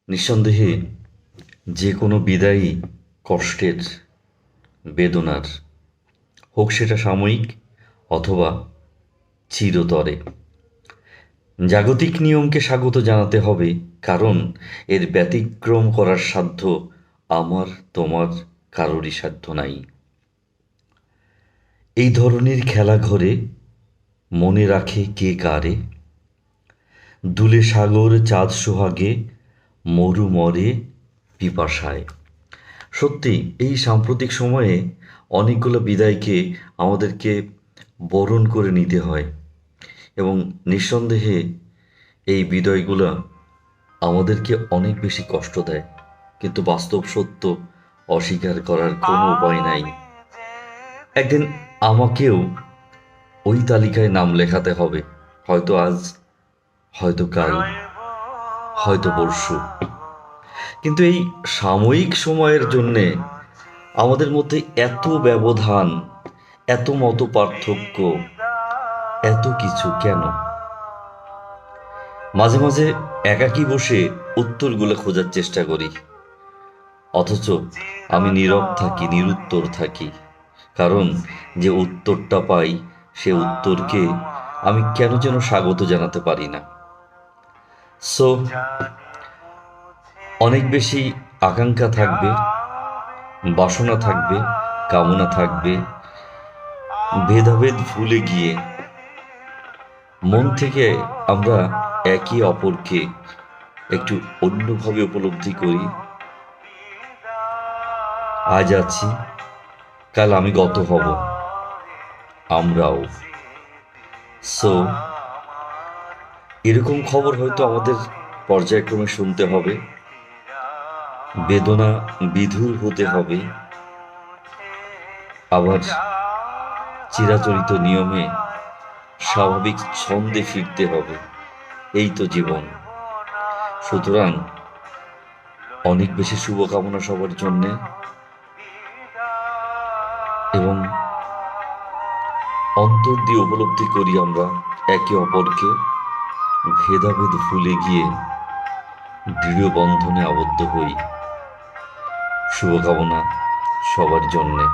নিঃসন্দেহে যে কোনো বিদায়ই কষ্টের, বেদনার, হোক সেটা সাময়িক অথবা চিরতরে। জাগতিক নিয়মকে স্বাগত জানাতে হবে, কারণ এর ব্যতিক্রম করার সাধ্য আমার, তোমার, কারোরই সাধ্য নাই। এই ধরনের খেলাঘরে মনে রাখে কে কারে? দুলে সাগর চাঁদ সোহাগে, মরু মরে পিপাসায়। সত্যি এই সাম্প্রতিক সময়ে অনেকগুলো বিদায়কে আমাদেরকে বরণ করে নিতে হয়, এবং নিঃসন্দেহে এই বিদায়গুলো আমাদেরকে অনেক বেশি কষ্ট দেয়, কিন্তু বাস্তব সত্য অস্বীকার করার কোনো উপায় নাই। একদিন আমাকেও ওই তালিকায় নাম লেখাতে হবে, হয়তো আজ, হয়তো কাল, হয়তো পরশু। কিন্তু এই সাময়িক সময়ের জন্যে আমাদের মধ্যে এত ব্যবধান, এত মত পার্থক্য, এত কিছু কেন? মাঝে মাঝে একাকী বসে উত্তরগুলো খোঁজার চেষ্টা করি, অথচ আমি নীরব থাকি, নিরুত্তর থাকি, কারণ যে উত্তরটা পাই সে উত্তরকে আমি কেন যেন স্বাগত জানাতে পারি না। সো অনেক বেশি আকাঙ্ক্ষা থাকবে, বাসনা থাকবে, কামনা থাকবে, ভেদাভেদ ভুলে গিয়ে মন থেকে আমরা একে অপরকে একটু অন্যভাবে উপলব্ধি করি। আজ আছি, কাল আমি গত হব, আমরাও। সো এরকম খবর হয়তো আমাদের পর্যায়ক্রমে শুনতে হবে, বেদনা বিধুর হতে হবে, আবার চিরাচরিত নিয়মে স্বাভাবিক ছন্দে ফিরতে হবে। এই তো জীবন। সুতরাং অনেক বেশি শুভকামনা সবার জন্যে, এবং অন্তর দিয়ে উপলব্ধি করি আমরা একে অপরকে, ভেদাভেদ ভুলে গিয়ে দৃঢ় বন্ধনে আবদ্ধ হই। শুভকামনা সবার জন্যে।